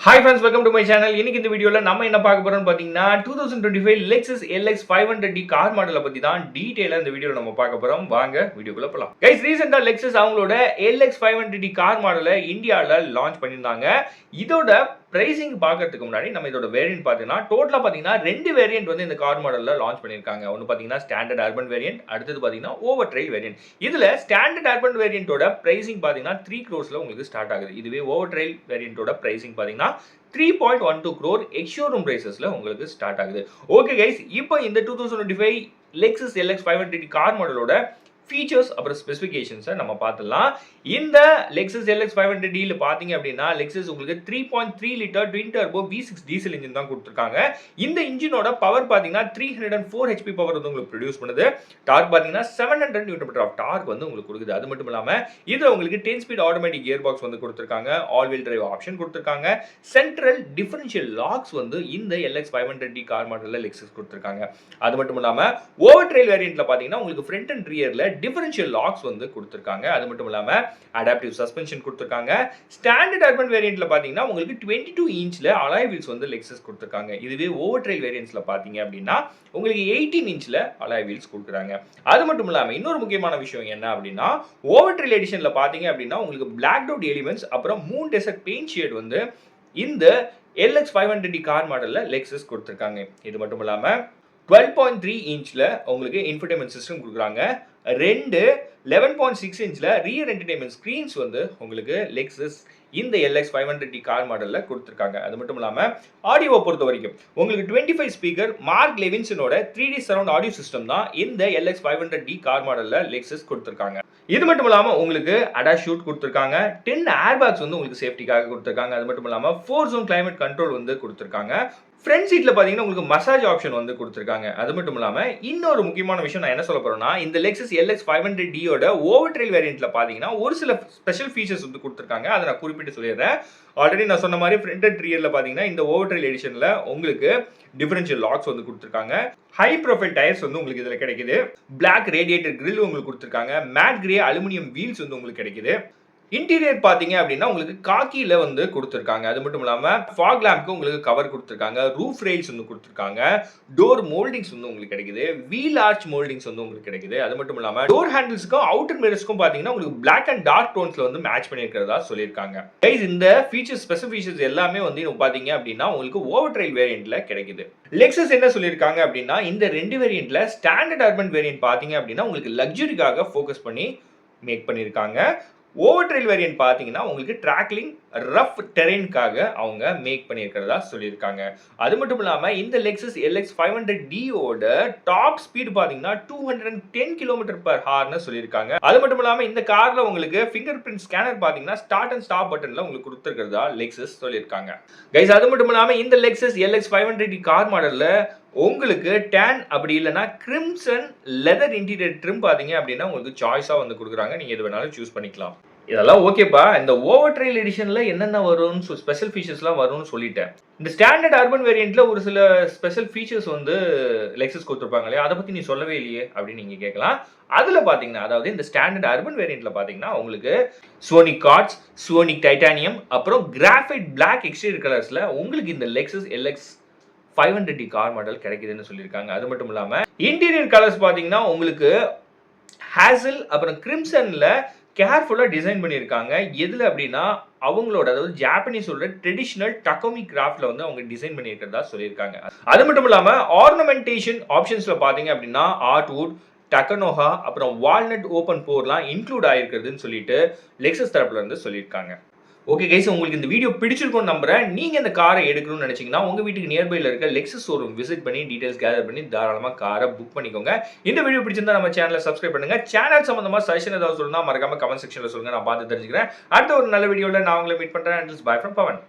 Hi friends, welcome to my channel. இன்னைக்கு இந்த வீடியோல நம்ம என்ன பார்க்க போறோம்னு பாத்தீங்கன்னா 2025 Lexus LX 500D கார் மாடலை பத்தி தான் டீடைலா இந்த வீடியோல நம்ம பார்க்க போறோம். வாங்க வீடியோக்குள்ள போலாம். Guys, ரீசன்ட்டா Lexus அவங்களோட LX 500D கார் மாடலை இந்தியால லான்ச் பண்ணிருந்தாங்க. இதோட பிரைசிங் பார்க்கிறதுக்கு முன்னாடி நம்ம இதோட வேரியன்ட் பாத்தீங்கன்னா டோட்டலா பாத்தீங்கன்னா ரெண்டு வேரியன்ட் வந்து இந்த கார் மாடல்ல லான்ச் பண்ணிருக்காங்க. ஒன்னு பாத்தீங்கன்னா ஸ்டாண்டர்ட் அர்பன் வேரியன்ட், அடுத்தது பாத்தீங்கன்னா ஓவர் ட்ரெயில் வேரியன்ட். இதுல ஸ்டாண்டர்ட் அர்பன் வேரியன்ட்டோட பிரைசிங் பாத்தீங்கன்னா 3 crores உங்களுக்கு ஸ்டார்ட் ஆகுது. இதுவே ஓவர் ட்ரெயில் வேரியன்ட்டோட பிரைசிங் பாத்தீங்கன்னா 3.12 crore எக்ஸ்-ஷோரூம் பிரைசஸ்ல உங்களுக்கு ஸ்டார்ட் ஆகுது. ஓகே கைஸ், இப்போ இந்த 2025 Lexus LX 500D கார் மாடலோட ஃபீச்சர்ஸ் அப்புறம் ஸ்பெசிஃபிகேஷன்ஸை நம்ம பார்த்துடலாம். இந்த Lexus LX 500D ல பார்த்தீங்க அப்படின்னா Lexus உங்களுக்கு 3.3 litre twin turbo V6 diesel engine தான் கொடுத்துருக்காங்க. இந்த இன்ஜினோட பவர் பார்த்தீங்கன்னா 304 HP பவர் வந்து உங்களுக்கு ப்ரொடியூஸ் பண்ணுது. டார்க் பார்த்தீங்கன்னா 700 Nm ஆஃப் டார்க் வந்து உங்களுக்கு கொடுக்குது. அது மட்டும் இல்லாமல் இதில் உங்களுக்கு 10 ஸ்பீட் ஆட்டோமேட்டிக் கியர் பாக்ஸ் வந்து கொடுத்துருக்காங்க. ஆல் வீல் டிரைவ் ஆப்ஷன் கொடுத்துருக்காங்க. சென்ட்ரல் டிஃபரன்ஷியல் லாக்ஸ் வந்து இந்த LX 500D கார் மாடலில் Lexus கொடுத்துருக்காங்க. அது மட்டும் இல்லாமல் ஓவர் ட்ரெயில் வேரியண்ட்ல பார்த்தீங்கன்னா உங்களுக்கு ஃப்ரண்ட் அண்ட் ரியரில் டிஃபரன்ஷியல் லாக்ஸ் வந்து கொடுத்துருக்காங்க. அது மட்டும் இல்லாமல் அடாப்டிவ் சஸ்பென்ஷன் கொடுத்துருக்காங்க. ஸ்டாண்டர்ட் அர்பன் வேரியண்ட்ல பார்த்தீங்கன்னா உங்களுக்கு 22 இன்ச்ல அலாய் வீல்ஸ் வந்து Lexus கொடுத்துருக்காங்க. இதுவே ஓவர் ட்ரெயில் வேரியன்ட்ஸ்ல பார்த்தீங்க அப்படின்னா உங்களுக்கு 18 இன்ச்ல அலாய் வீல்ஸ் கொடுக்குறாங்க. அது மட்டும் இல்லாமல் இன்னொரு முக்கியமான விஷயம் என்ன அப்படின்னா ஓவர் ட்ரெயில் எடிஷன்ல பார்த்தீங்க அப்படின்னா உங்களுக்கு பிளாக் அவுட் எலிமெண்ட்ஸ் அப்புறம் மூன் டெசர்ட் பெயிண்ட் ஷேட் வந்து இந்த LX 500D கார் மாடல்ல Lexus கொடுத்துருக்காங்க. இது மட்டும் இல்லாமல் 12.3 இன்ச்ல உங்களுக்கு இன்ஃபோடெயின்மென்ட் சிஸ்டம் கொடுக்குறாங்க. ரெண்டு 11.6 இன்ச்ல ரியர் என்டர்டெயின்மென்ட் ஸ்கிரீன்ஸ் வந்து உங்களுக்கு Lexus இந்த LX 500D கார் மாடல்ல கொடுத்துருக்காங்க. அது மட்டும் இல்லாமல் ஆடியோவை பொறுத்த வரைக்கும் உங்களுக்கு 25 ஸ்பீக்கர் மார்க் லெவின்சனோட 3D சரவுண்ட் ஆடியோ சிஸ்டம் தான் இந்த LX 500D கார் மாடல்ல Lexus கொடுத்துருக்காங்க. இது மட்டும் இல்லாமல் உங்களுக்கு அடாஸ் ஷூட் கொடுத்துருக்காங்க. 10 ஏர் பேக்ஸ் வந்து உங்களுக்கு சேஃப்டிக்காக கொடுத்துருக்காங்க. அது மட்டும் இல்லாமல் 4 zone climate கண்ட்ரோல் வந்து கொடுத்துருக்காங்க. ஃப்ரண்ட் சீட்ல பாத்தீங்கன்னா உங்களுக்கு மசாஜ் ஆப்ஷன் வந்து கொடுத்துருக்காங்க. அது மட்டும் இல்லாம இன்னொரு முக்கியமான விஷயம் நான் என்ன சொல்ல போறேன்னா இந்த Lexus LX 500D யோட ஓவர் ட்ரெயில் வேரியண்ட்ல பாத்தீங்கன்னா ஒரு சில ஸ்பெஷல் ஃபீச்சர்ஸ் வந்து கொடுத்துருக்காங்க. அதை நான் குறிப்பிட்டு சொல்லிடுறேன். ஆல்ரெடி நான் சொன்ன மாதிரி ஃப்ரண்ட் அண்ட் ரியர்ல பாத்தீங்கன்னா இந்த ஓவர் ட்ரெயில் எடிஷன்ல உங்களுக்கு டிஃபரன்ஷியல் லாக்ஸ் வந்து கொடுத்துருக்காங்க. ஹை ப்ரொஃபைல் டயர்ஸ் வந்து உங்களுக்கு இதுல கிடைக்குது. பிளாக் ரேடியேட்டர் கிரில் உங்களுக்கு கொடுத்துருக்காங்க. மேட் கிரே அலுமினியம் வீல்ஸ் வந்து உங்களுக்கு கிடைக்குது. இன்டீரியர் பார்த்தீங்க அப்படின்னா உங்களுக்கு காக்கியில் வந்து கொடுத்துருக்காங்க. அது மட்டும் இல்லாமல் ஃபாக் லேம்ப்க்கு உங்களுக்கு கவர் கொடுத்துருக்காங்க. ரூஃப் ரெயில்ஸ் வந்து கொடுத்துருக்காங்க. டோர் மோல்டிங்ஸ் வந்து உங்களுக்கு கிடைக்குது. வீல் ஆர்ச் மோல்டிங்ஸ் வந்து உங்களுக்கு கிடைக்குது. அது மட்டும் இல்லாமல் டோர் ஹேண்டில்ஸ்க்கும் அவுட்டர் மிரர்ஸ்க்கும் பார்த்தீங்கன்னா உங்களுக்கு பிளாக் அண்ட் டார்க் டோன்ஸ்ல வந்து மேட்ச் பண்ணியிருக்கிறதா சொல்லியிருக்காங்க. கைஸ், இந்த ஃபீச்சர்ஸ் ஸ்பெசிஃபிகேஷன்ஸ் எல்லாமே வந்து பார்த்தீங்க அப்படின்னா உங்களுக்கு ஓவர் ட்ரெயில் வேரியண்ட்ல கிடைக்குது. Lexus என்ன சொல்லியிருக்காங்க அப்படின்னா இந்த ரெண்டு வேரியண்ட்ல ஸ்டாண்டர்ட் அர்பன் வேரியன்ட் பார்த்தீங்க அப்படின்னா உங்களுக்கு லக்ஸுரிக்காக ஃபோக்கஸ் பண்ணி மேக் பண்ணியிருக்காங்க. ஓவர் ட்ரெயில் வேரியன்ட் பார்த்தீங்கன்னா உங்களுக்கு ட்ராக்லிங் ரஃப் டெரெயின்காக அவங்க மேக் பண்ணியிருக்கிறதா சொல்லியிருக்காங்க. அது மட்டும் இல்லாமல் இந்த Lexus LX 500D யோட டாப் ஸ்பீடு பார்த்தீங்கன்னா 210 km/h சொல்லியிருக்காங்க. அது மட்டும் இல்லாமல் இந்த காரில் உங்களுக்கு ஃபிங்கர் பிரிண்ட் ஸ்கேனர் பார்த்தீங்கன்னா ஸ்டார்ட் அண்ட் ஸ்டாப் பட்டனில் உங்களுக்கு கொடுத்துருக்கிறதா Lexus சொல்லியிருக்காங்க. கைஸ், அது மட்டும் இல்லாமல் இந்த Lexus LX 500D கார் மாடலில் உங்களுக்கு டேன் அப்படி இல்லைனா கிரிம்சன் லெதர் இன்டீரியர் ட்ரிம் பார்த்தீங்க அப்படின்னா உங்களுக்கு சாய்ஸாக வந்து கொடுக்குறாங்க. நீங்கள் எது வேணாலும் சூஸ் பண்ணிக்கலாம். இதெல்லாம் ஓகேப்பா. இந்த ஓவர் ட்ரெயில் எடிஷனில் என்னென்ன வரும்னு ஸ்பெஷல் ஃபீச்சர்ஸ்லாம் வரும்னு சொல்லிட்டேன். இந்த ஸ்டாண்டர்ட் அர்பன் வேரியண்ட்டில் ஒரு சில ஸ்பெஷல் ஃபீச்சர்ஸ் வந்து Lexus கொடுத்துருப்பாங்க இல்லையா, அதை பற்றி நீ சொல்லவே இல்லையே அப்படின்னு நீங்கள் கேட்கலாம். அதில் பார்த்தீங்கன்னா அதாவது இந்த ஸ்டாண்டர்ட் அர்பன் வேரியண்ட்டில் பார்த்தீங்கன்னா உங்களுக்கு சோனிக் கார்ட்ஸ், சோனிக் டைட்டானியம் அப்புறம் கிராஃபைட் பிளாக் எக்ஸ்டீரியர் கலர்ஸில் உங்களுக்கு இந்த Lexus LX 500D car model கிடைக்குதுன்னு சொல்லியிருக்காங்க. அது மட்டும் இல்லாமல் இன்டீரியர் கலர்ஸ் பார்த்தீங்கன்னா உங்களுக்கு ஹேசல் அப்புறம் கிரிம்சன்ல கேர்ஃபுல்லாக டிசைன் பண்ணியிருக்காங்க. எதில் அப்படின்னா அவங்களோட அதாவது ஜாப்பனீஸோட ட்ரெடிஷ்னல் டக்கோமி கிராஃப்ட்ல வந்து அவங்க டிசைன் பண்ணியிருக்கிறதா சொல்லியிருக்காங்க. அது மட்டும் இல்லாமல் ஆர்னமெண்டேஷன் ஆப்ஷன்ஸில் பார்த்தீங்க அப்படின்னா ஆர்ட்வுட், டக்கனோஹா அப்புறம் வால்நட் ஓப்பன் போர்லாம் இன்க்ளூட் ஆயிருக்கிறதுன்னு சொல்லிட்டு Lexus தரப்புல இருந்து சொல்லியிருக்காங்க. ஓகே கைஸ், உங்களுக்கு இந்த வீடியோ பிடிச்சிருக்கும்னு நம்புறேன். நீங்க இந்த காரை எடுக்கணும்னு நினைச்சீங்கன்னா உங்க வீட்டுக்கு நியர்பைல இருக்க Lexus ஷோரூம் விசிட் பண்ணி டீடைல்ஸ் கேதர் பண்ணி தாராளமா காரை புக் பண்ணிக்கோங்க. இந்த வீடியோ பிடிச்சிருந்தா நம்ம சேனலை சப்ஸ்கிரைப் பண்ணுங்க. சேனல் சம்பந்தமா சஜஷன் ஏதாவது சொல்லணும்னா மறக்காம கமெண்ட் செக்ஷன்ல சொல்லுங்க, நான் பார்த்து தெரிஞ்சுக்கிறேன். அடுத்த ஒரு நல்ல வீடியோல நான் உங்களை மீட் பண்றேன். Bye from Pawan.